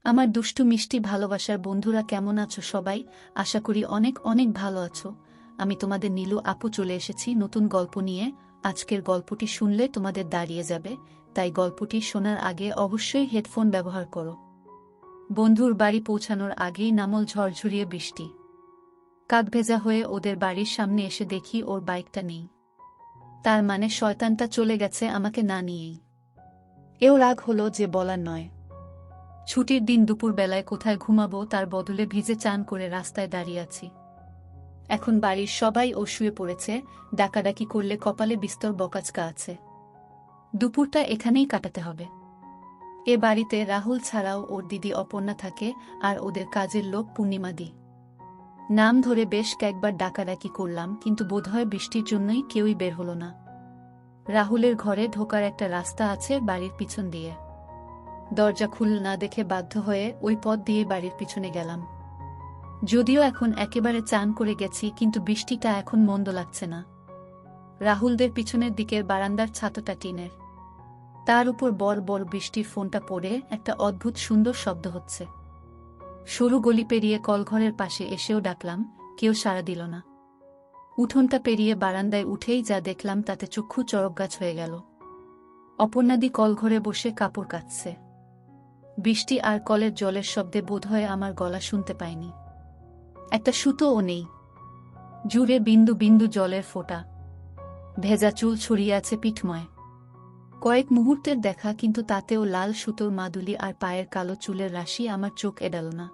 আমার দুষ্টু মিষ্টি ভালোবাসার বন্ধুরা কেমন আছো সবাই? আশা করি অনেক অনেক ভালো আছো। আমি তোমাদের নীলু আপু চলে এসেছি নতুন গল্প নিয়ে। আজকের গল্পটি শুনলে তোমাদের দাঁড়িয়ে যাবে, তাই গল্পটি শোনার আগে অবশ্যই হেডফোন ব্যবহার করো। বন্ধুর বাড়ি পৌঁছানোর আগেই নামল ঝড়ঝরিয়ে বৃষ্টি। কাক ভেজা হয়ে ওদের বাড়ির সামনে এসে দেখি ওর বাইকটা নেই। তার মানে শয়তানটা চলে গেছে আমাকে না নিয়েই। এও রাগ হলো যে বলার নয়। ছুটির দিন দুপুরবেলায় কোথায় ঘুমাবো তার বদলে ভিজে চান করে রাস্তায় দাঁড়িয়ে আছি। এখন বাড়ির সবাই ও শুয়ে পড়েছে, ডাকাডাকি করলে কপালে বিস্তর বকাচকা আছে। দুপুরটা এখানেই কাটাতে হবে। এ বাড়িতে রাহুল ছাড়াও ওর দিদি অপর্ণা থাকে, আর ওদের কাজের লোক পূর্ণিমাদি। নাম ধরে বেশ কয়েকবার ডাকাডাকি করলাম, কিন্তু বোধহয় বৃষ্টির জন্যই কেউই বের হলো না। রাহুলের ঘরে ঢোকার একটা রাস্তা আছে বাড়ির পিছন দিয়ে। দরজা খুল না দেখে বাধ্য হয়ে ওই পথ দিয়ে বাড়ির পিছনে গেলাম। যদিও এখন একেবারে চান করে গেছি, কিন্তু বৃষ্টিটা এখন মন্দ লাগছে না। রাহুলদের পিছনের দিকের বারান্দার ছাতটা টিনের, তার উপর বড় বড় বৃষ্টির ফোঁটা পড়ে একটা অদ্ভুত সুন্দর শব্দ হচ্ছে। সরু গলি পেরিয়ে কলঘরের পাশে এসেও ডাকলাম, কেউ সাড়া দিল না। উঠোনটা পেরিয়ে বারান্দায় উঠেই যা দেখলাম তাতে চক্ষু চড়কগাছ হয়ে গেল। অপর্ণাদি কলঘরে বসে কাপড় কাচছে। বৃষ্টি আর কলের জলের শব্দে বোধহয় আমার গলা শুনতে পায়নি। একটা সুতোও নেই, জুড়ে বিন্দু বিন্দু জলের ফোঁটা। ভেজা চুল ছড়িয়ে আছে পিঠময়। কয়েক মুহূর্তের দেখা, কিন্তু তাতেও লাল সুতোর মাদুলি আর পায়ের কালো চুলের রাশি আমার চোখ এড়াল না।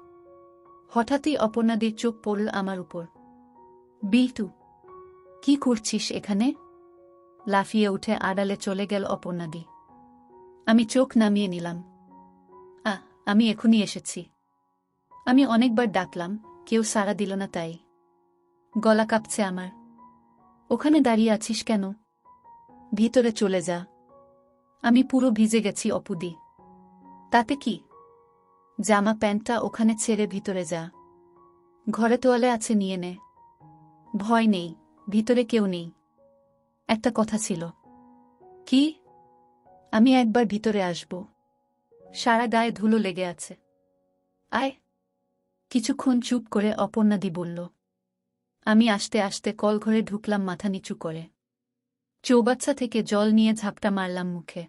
হঠাৎই অপর্ণাদির চোখ পড়ল আমার উপর। বিটু, কি করছিস এখানে? লাফিয়ে উঠে আড়ালে চলে গেল অপর্ণাদি। আমি চোখ নামিয়ে নিলাম। আমি এখনই এসেছি। আমি অনেকবার ডাকলাম, কেউ সাড়া দিল না, তাই গলা কাঁপছে আমার। ওখানে দাঁড়িয়ে আছিস কেন? ভিতরে চলে যা। আমি পুরো ভিজে গেছি অপুদি। তাতে কি? জামা প্যান্টটা ওখানে ছেড়ে ভিতরে যা। ঘরে তোয়ালে আছে, নিয়ে নে। ভয় নেই, ভিতরে কেউ নেই। একটা কথা ছিল। কি? আমি একবার ভিতরে আসব। সারা গায়ে ধুলো লেগে আছে। আয়। কিছুক্ষণ চুপ করে অপর্ণাদি বলল। আমি আস্তে আস্তে কলঘরে ঢুকলাম মাথা নিচু করে। চৌবাচ্চা থেকে জল নিয়ে ঝাপটা মারলাম মুখে।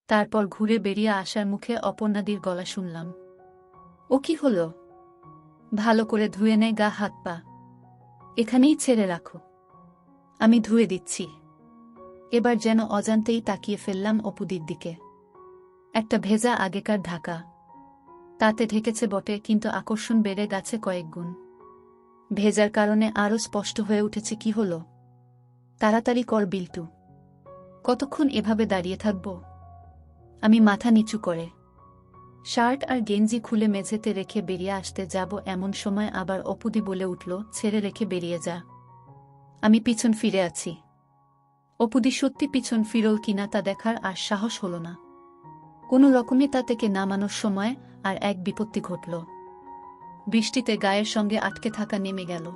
তারপর ঘুরে বেরিয়ে আসার মুখে অপর্ণাদির গলা শুনলাম। ও কি হলো? ভালো করে ধুয়ে নে গা হাত পা। এখানেই ছেড়ে রাখো। আমি ধুয়ে দিচ্ছি। এবার যেন অজান্তেই তাকিয়ে ফেললাম অপুদির দিকে। একটা ভেজা আগেকার ঢাকা। তাতে ঢেকেছে বটে, কিন্তু আকর্ষণ বেড়ে গেছে কয়েক গুণ। ভেজার কারণে আরও স্পষ্ট হয়ে উঠেছে কি হলো। তাড়াতাড়ি কর বিল্টু। কতক্ষণ এভাবে দাঁড়িয়ে থাকব? আমি মাথা নিচু করে শার্ট আর গেঞ্জি খুলে মেঝেতে রেখে বেরিয়ে আসতে যাব, এমন সময় আবার অপুদি বলে উঠল, ছেড়ে রেখে বেরিয়ে যা। আমি পিছন ফিরে আছি। অপুদি সত্যি পিছন ফিরল কিনা তা দেখার আর সাহস হল না। কোনো রকমে তা থেকে নামানোর সময় আর এক বিপত্তি ঘটল। বৃষ্টিতে গায়ের সঙ্গে আটকে থাকা নেমে গেল।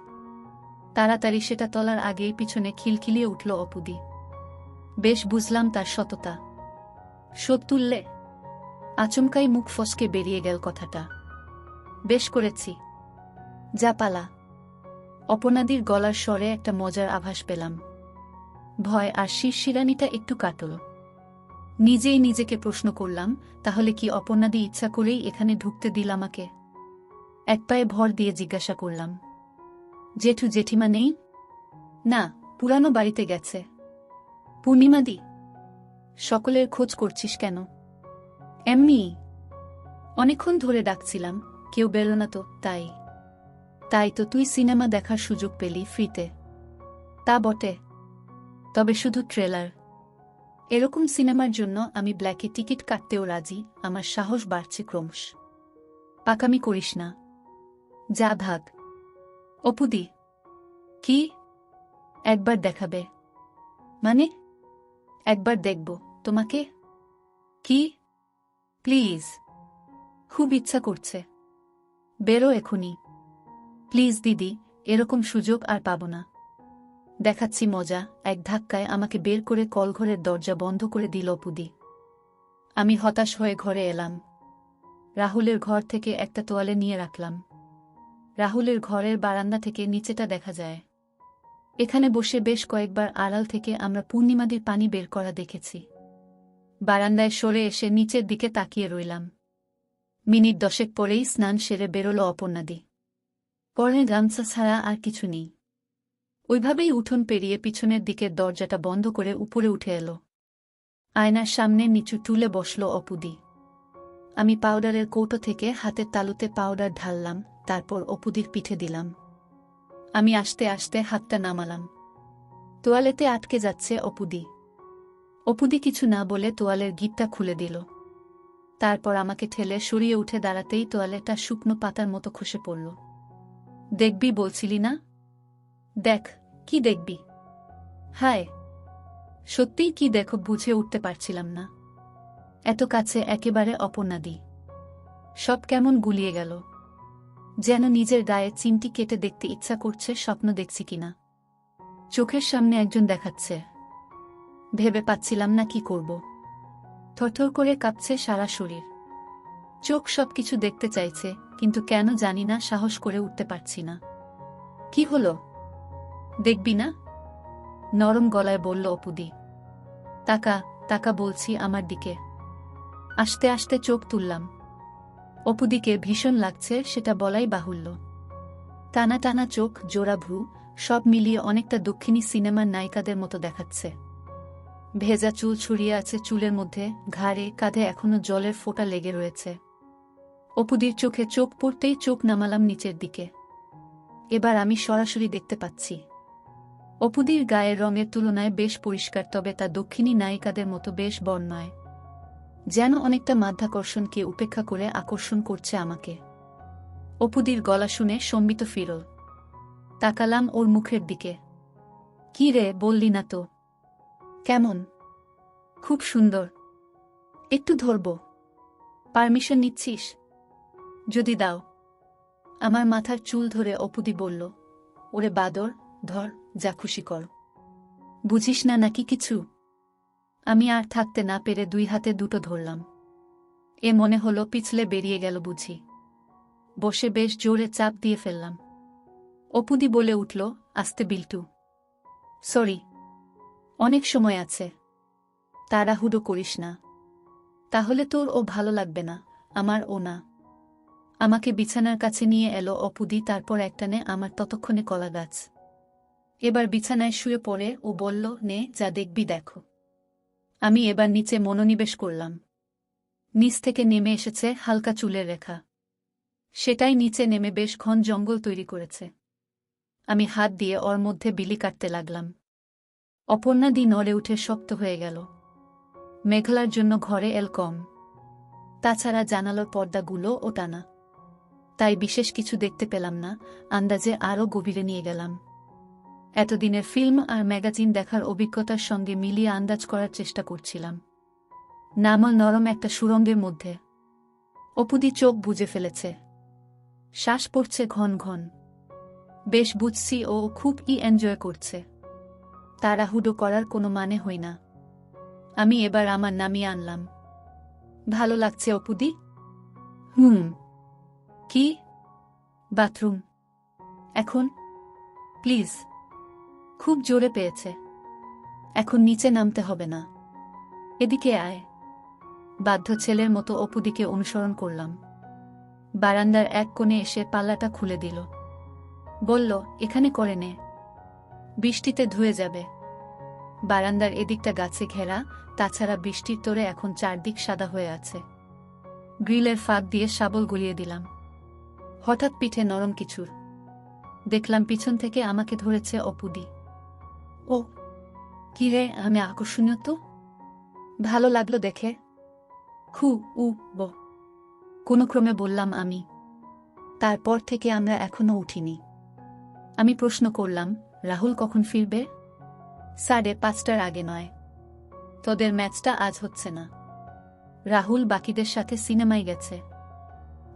তাড়াতাড়ি সেটা তলার আগেই পিছনে খিলখিলিয়ে উঠল অপুদি। বেশ বুঝলাম তার সততা। শোধ তুললে? আচমকাই মুখ ফসকে বেরিয়ে গেল কথাটা। বেশ করেছি, যা পালা। অপর্ণাদির গলার স্বরে একটা মজার আভাস পেলাম। ভয় আর শিরশিরানিটা একটু কাটল। নিজেই নিজেকে প্রশ্ন করলাম, তাহলে কি অপর্ণাদি ইচ্ছা করেই এখানে ঢুকতে দিল আমাকে? এক পায়ে ভর দিয়ে জিজ্ঞাসা করলাম, জেঠু জেঠিমা নেই? না, পুরানো বাড়িতে গেছে। পূর্ণিমাদি? সকলের খোঁজ করছিস কেন? এমনি। অনেকক্ষণ ধরে ডাকছিলাম, কেউ বেরোল না তো, তাই। তাই তো তুই সিনেমা দেখার সুযোগ পেলি ফ্রিতে। তা বটে, তবে শুধু ট্রেলার। এরকম সিনেমার জন্য আমি ব্ল্যাকে টিকিট কাটতেও রাজি। আমার সাহস বাড়ছে ক্রমশ। পাকামি করিস না, যা ভাগ। অপুদি? কি? একবার দেখাবে? মানে? একবার দেখব তোমাকে। কি? প্লিজ, খুব ইচ্ছা করছে। বেরো এখনই। প্লিজ দিদি, এরকম সুযোগ আর পাব না। দেখাচ্ছি মজা। এক ধাক্কায় আমাকে বের করে কলঘরের দরজা বন্ধ করে দিল অপুদি। আমি হতাশ হয়ে ঘরে এলাম। রাহুলের ঘর থেকে একটা তোয়ালে নিয়ে রাখলাম। রাহুলের ঘরের বারান্দা থেকে নিচেটা দেখা যায়। এখানে বসে বেশ কয়েকবার আড়াল থেকে আমরা পূর্ণিমাদির পানি বের করা দেখেছি। বারান্দায় সরে এসে নিচের দিকে তাকিয়ে রইলাম। মিনিট 10 পরেই স্নান সেরে বেরোল অপর্ণাদি। পরে গামছা ছাড়া আর কিছু নেই। ওইভাবেই উঠোন পেরিয়ে পিছনের দিকের দরজাটা বন্ধ করে উপরে উঠে এলো। আয়নার সামনে নিচু টুলে বসল অপুদি। আমি পাউডারের কৌটো থেকে হাতের তালুতে পাউডার ঢাললাম, তারপর অপুদির পিঠে দিলাম। আমি আস্তে আস্তে হাতটা নামালাম। তোয়ালেতে আটকে যাচ্ছে অপুদি। অপুদি কিছু না বলে তোয়ালের গিঁটটা খুলে দিল। তারপর আমাকে ঠেলে সরিয়ে উঠে দাঁড়াতেই তোয়ালেটা শুকনো পাতার মতো খসে পড়ল। দেখবি বলছিলি না? দেখ। কি দেখবি? হায়, সত্যিই কি দেখো বুঝে উঠতে পারছিলাম না। এত কাছে একেবারে অপর্ণাদি। সব কেমন গুলিয়ে গেল। যেন নিজের গায়ে চিমটি কেটে দেখতে ইচ্ছা করছে স্বপ্ন দেখছি কিনা। চোখের সামনে একজন দেখাচ্ছে। ভেবে পাচ্ছিলাম না কি করব। থরথর করে কাঁপছে সারা শরীর। চোখ সবকিছু দেখতে চাইছে, কিন্তু কেন জানি না সাহস করে উঠতে পারছি না। কি হলো? দেখবি না? নরম গলায় বলল অপুদি। তাকা, তাকা বলছি আমার দিকে। আস্তে আস্তে চোখ তুললাম। অপুদিকে ভীষণ লাগছে সেটা বলাই বাহুল্য। টানা টানা চোখ, জোড়া ভ্রু, সব মিলিয়ে অনেকটা দক্ষিণী সিনেমার নায়িকাদের মতো দেখাচ্ছে। ভেজা চুল ছড়িয়ে আছে চুলের মধ্যে, ঘাড়ে কাঁধে এখনো জলের ফোঁটা লেগে রয়েছে। অপুদির চোখে চোখ পড়তেই চোখ নামালাম নিচের দিকে। এবার আমি সরাসরি দেখতে পাচ্ছি। অপুদির গায়ের রঙের তুলনায় বেশ পরিষ্কার, তবে তা দক্ষিণী নায়িকাদের মতো বেশ বর্ণায়। যেন অনেকটা মাধ্যাকর্ষণকে উপেক্ষা করে আকর্ষণ করছে আমাকে। অপুদির গলা শুনে সম্বিত ফিরল। তাকালাম ওর মুখের দিকে। কি রে, বললি না তো? কেমন? খুব সুন্দর। একটু ধরব? পারমিশন নিচ্ছিস? যদি দাও। আমার মাথার চুল ধরে অপুদি বলল, ওরে বাদর, ধর, যা খুশি কর। বুঝিস না নাকি কিছু? আমি আর থাকতে না পেরে 2 হাতে দুটো ধরলাম। এ মনে হলো পিছলে বেরিয়ে গেল বুঝি। বসে বেশ জোরে চাপ দিয়ে ফেললাম। অপুদি বলে উঠল, আস্তে বিল্টু। সরি। অনেক সময় আছে। তাড়াহুড়ো করিস না। তাহলে তোর ও ভালো লাগবে না, আমার ও না। আমাকে বিছানার কাছে নিয়ে এলো অপুদি, তারপর একটানে আমার ততক্ষণে কলা গাছ। এবার বিছানায় শুয়ে পড়ে ও বলল, নে যা দেখবি দেখো। আমি এবার নিচে মনোনিবেশ করলাম। নিচ থেকে নেমে এসেছে হালকা চুলের রেখা। সেটাই নিচে নেমে বেশ ঘন জঙ্গল তৈরি করেছে। আমি হাত দিয়ে ওর মধ্যে বিলি কাটতে লাগলাম। অপর্ণাদি নড়ে উঠে শক্ত হয়ে গেল। মেঘলার জন্য ঘরে এল কম। তাছাড়া জানালার পর্দাগুলো ও টানা। তাই বিশেষ কিছু দেখতে পেলাম না, আন্দাজে আরও গভীরে নিয়ে গেলাম। এতদিনের ফিল্ম আর ম্যাগাজিন দেখার অভিজ্ঞতার সঙ্গে মিলিয়ে আন্দাজ করার চেষ্টা করছিলাম। নামল নরম একটা সুরঙ্গের মধ্যে। অপুদি চোখ বুজে ফেলেছে। শ্বাস পড়ছে ঘন ঘন। বেশ বুঝছি ও খুব এনজয় করছে। তাড়াহুড়ো করার কোনো মানে হই না। আমি এবার আমার নামিয়ে আনলাম। ভালো লাগছে অপুদি? কি? বাথরুম? এখন? প্লিজ। খুব জোরে পেয়েছে। এখন নিচে নামতে হবে না। এদিকে আয়। বাধ্য ছেলের মতো অপুদিকে অনুসরণ করলাম। বারান্দার এক কোণে এসে পাল্লাটা খুলে দিল। বলল, এখানে করে নে। বৃষ্টিতে ধুয়ে যাবে। বারান্দার এদিকটা গাছে ঘেরা, তাছাড়া বৃষ্টির তোরে এখন চারদিক সাদা হয়ে আছে। গ্রিলের ফাঁক দিয়ে শাবল গলিয়ে দিলাম। হঠাৎ পিঠে নরম কিছুর। দেখলাম পিছন থেকে আমাকে ধরেছে অপুদি। ও কি রে, আমি আকর্ষণীয় তো? ভালো লাগলো দেখে। খু উ ব কোনো ক্রমে বললাম আমি। তারপর থেকে আমরা এখনো উঠিনি। আমি প্রশ্ন করলাম, রাহুল কখন ফিরবে? 5:30টার আগে নয়। তোদের ম্যাচটা আজ হচ্ছে না। রাহুল বাকিদের সাথে সিনেমায় গেছে।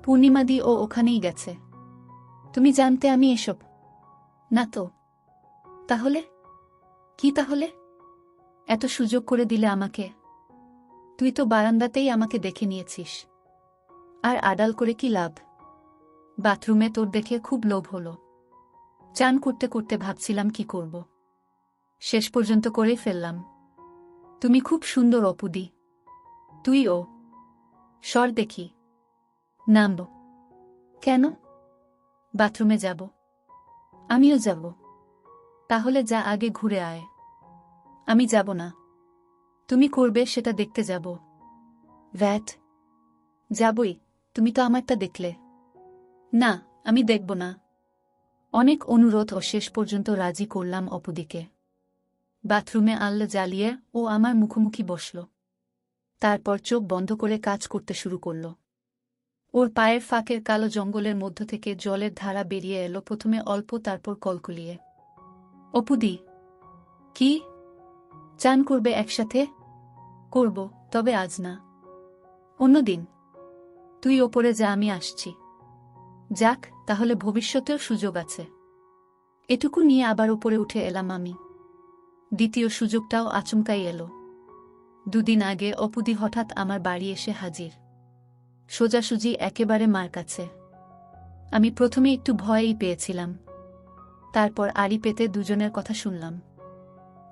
পূর্ণিমাদি ও ওখানেই গেছে। তুমি জানতে আমি এসব? না তো। তাহলে? কি তাহলে? এত সুযোগ করে দিলে আমাকে। তুই তো বারান্দাতেই আমাকে দেখে নিয়েছিস। আর আড়াল করে কি লাভ? বাথরুমে তোর দেখে খুব লোভ হলো। চান করতে করতে ভাবছিলাম কি করব। শেষ পর্যন্ত করেই ফেললাম। তুমি খুব সুন্দর অপুদি। তুইও। সর দেখি। নামব। কেন? বাথরুমে যাব। আমিও যাব। তাহলে যা, আগে ঘুরে আয়। আমি যাব না। তুমি করবে সেটা দেখতে যাব। ভ্যাট। যাবই, তুমি তো আমারটা দেখলে। না, আমি দেখব না। অনেক অনুরোধ ও শেষ পর্যন্ত রাজি করলাম অপুদিকে। বাথরুমে আলো জ্বালিয়ে ও আমার মুখোমুখি বসল। তারপর চোখ বন্ধ করে কাজ করতে শুরু করল। ওর পায়ের ফাঁকের কালো জঙ্গলের মধ্য থেকে জলের ধারা বেরিয়ে এলো, প্রথমে অল্প, তারপর কলকলিয়ে। অপুদি। কি? চান করবে একসাথে? করব, তবে আজ না। অন্যদিন। তুই ওপরে যা, আমি আসছি। যাক, তাহলে ভবিষ্যতেও সুযোগ আছে। এটুকু নিয়ে আবার উপরে উঠে এলাম আমি। দ্বিতীয় সুযোগটাও আচমকাই এলো। 2 দিন আগে অপুদি হঠাৎ আমার বাড়ি এসে হাজির। সোজাসুজি একেবারে মার কাছে। আমি প্রথমে একটু ভয়ই পেয়েছিলাম। তারপর আড়ি পেতে দুজনের কথা শুনলাম।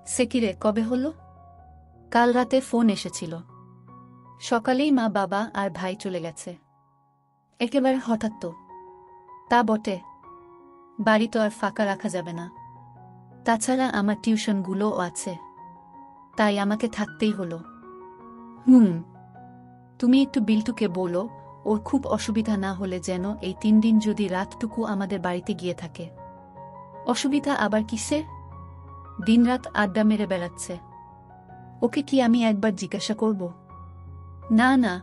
সেকিরে, কবে হলো? কাল রাতে ফোন এসেছিল। সকালেই মা, বাবা আর ভাই চলে গেছে। একেবারে হঠাৎ তো। তা বটে। বাড়ি তো আর ফাঁকা রাখা যাবে না। তাছাড়া আমার টিউশনগুলোও আছে। তাই আমাকে থাকতেই হলো। তুমি একটু বিল্টুকে বলো, ওর খুব অসুবিধা না হলে যেন এই 3 দিন যদি রাতটুকু আমাদের বাড়িতে গিয়ে থাকে। অসুবিধা আবার কিসে? দিনরাত আড্ডা মেরে বেড়াচ্ছে। ওকে কি আমি একবার জিজ্ঞাসা করব? না না,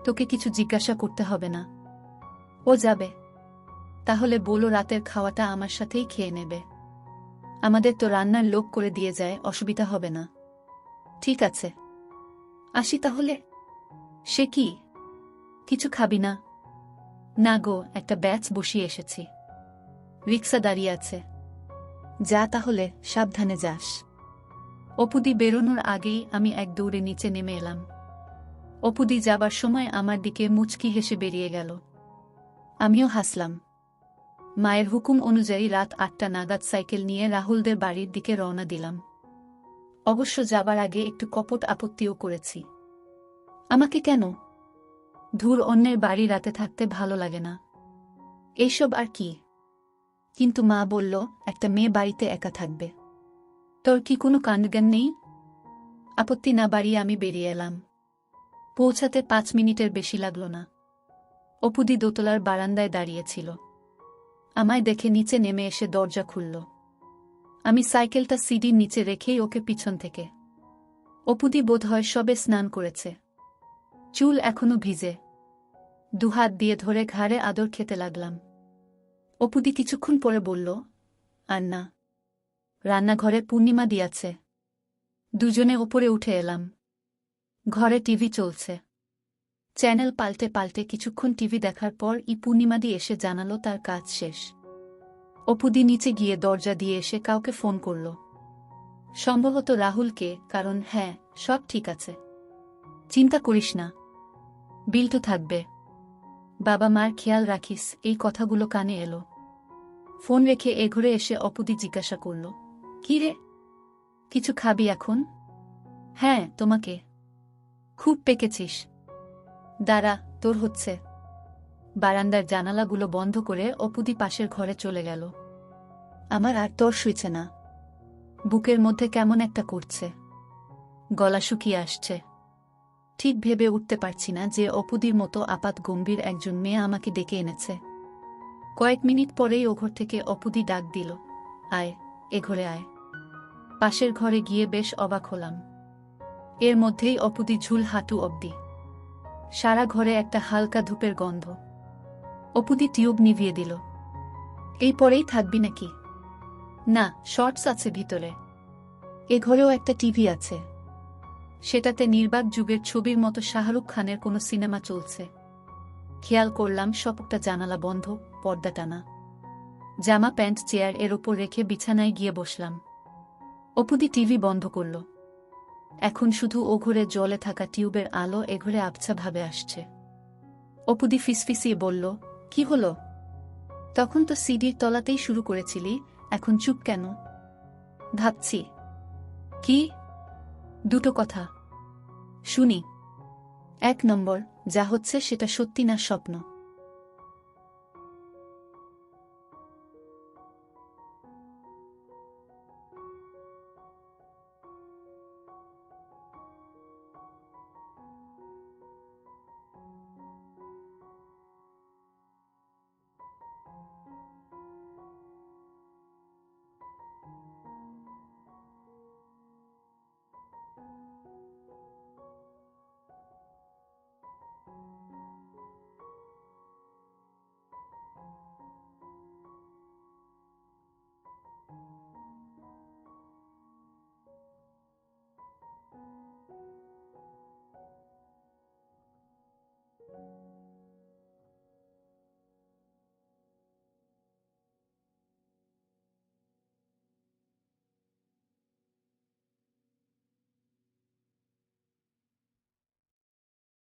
তোকে কিছু জিজ্ঞাসা করতে হবে না। ও যাবে। তাহলে বলো রাতের খাওয়াটা আমার সাথেই খেয়ে নেবে। আমাদের তো রান্নার লোক করে দিয়ে যায়, অসুবিধা হবে না। ঠিক আছে। আসি তাহলে। সে কি? কিছু খাবি না? না গো, একটা ব্যাচ বসিয়ে এসেছি। রিক্সা দাঁড়িয়ে আছে। যা তাহলে, সাবধানে যাস। অপুদি বেরোনোর আগেই আমি এক দৌড়ে নিচে নেমে এলাম। অপুদি যাবার সময় আমার দিকে মুচকি হেসে বেরিয়ে গেল। আমিও হাসলাম। মায়ের হুকুম অনুযায়ী রাত 8টা নাগাদ সাইকেল নিয়ে রাহুলদের বাড়ির দিকে রওনা দিলাম। অবশ্য যাবার আগে একটু কপট আপত্তিও করেছি। আমাকে কেন? ধুর, অন্যের বাড়ি রাতে থাকতে ভালো লাগে না। এইসব আর কি। কিন্তু মা বলল, একটা মেয়ে বাড়িতে একা থাকবে। তোর কি কোনো কাণ্ডজ্ঞান নেই? আপত্তি না বাড়িয়ে আমি বেরিয়ে এলাম। পৌঁছাতে 5 মিনিটের বেশি লাগল না। অপুদি দোতলার বারান্দায় দাঁড়িয়েছিল। আমায় দেখে নিচে নেমে এসে দরজা খুলল। আমি সাইকেলটা সিডির নিচে রেখেই ওকে পিছন থেকে। অপুদি বোধহয় সবে স্নান করেছে। চুল এখনো ভিজে। 2 হাত দিয়ে ধরে ঘাড়ে আদর খেতে লাগলাম। অপুদি কিছুক্ষণ পরে বলল, আর না। রান্নাঘরে পূর্ণিমা দিয়াছে। দুজনে ওপরে উঠে এলাম। ঘরে টিভি চলছে। চ্যানেল পাল্টে পাল্টে কিছুক্ষণ টিভি দেখার পর পূর্ণিমাদি এসে জানালো তার কাজ শেষ। অপুদি নিচে গিয়ে দরজা দিয়ে এসে কাউকে ফোন করল। সম্ভবত রাহুলকে, কারণ হ্যাঁ, সব ঠিক আছে। চিন্তা করিস না। বিল্টু থাকবে। বাবা মার খেয়াল রাখিস, এই কথাগুলো কানে এলো। ফোন রেখে ঘরে এসে অপুদি জিজ্ঞাসা করল, কি রে, কিছু খাবি এখন? হ্যাঁ, তোমাকে। খুব পেকেছিস। দাঁড়া, তোর হচ্ছে। বারান্দার জানালাগুলো বন্ধ করে অপুদি পাশের ঘরে চলে গেল। আমার আর তর সইছে না। বুকের মধ্যে কেমন একটা করছে। গলা শুকিয়ে আসছে। ঠিক ভেবে উঠতে পারছি না যে অপুদির মতো আপাত গম্ভীর একজন মেয়ে আমাকে ডেকে এনেছে। কয়েক মিনিট পরেই ও ঘর থেকে অপুদি ডাক দিল, আয়, এ ঘরে আয়। পাশের ঘরে গিয়ে বেশ অবাক হলাম। এর মধ্যেই অপুদি ঝুল হাঁটু অবধি। সারা ঘরে একটা হালকা ধূপের গন্ধ। অপুদি টিউব নিভিয়ে দিল। এই পরেই থাকবি নাকি? না, শর্টস আছে ভিতরে। এ ঘরেও একটা টিভি আছে। সেটাতে নির্বাক যুগের ছবির মতো শাহরুখ খানের কোনো সিনেমা চলছে। খেয়াল করলাম সবটা জানালা বন্ধ, পর্দা টানা। জামা প্যান্ট চেয়ার এর ওপর রেখে বিছানায় গিয়ে বসলাম। অপুদি টিভি বন্ধ করল। এখন শুধু ও ঘরে জ্বলে থাকা টিউবের আলো এ ঘরে আবছা ভাবে আসছে। অপুদি ফিসফিসিয়ে বলল, কি হলো? তখন তো সিডির তলাতেই শুরু করেছিলি, এখন চুপ কেন? ভাবছি। কি? দুটো কথা শুনি। 1 নম্বর, যা হচ্ছে সেটা সত্যি না স্বপ্ন?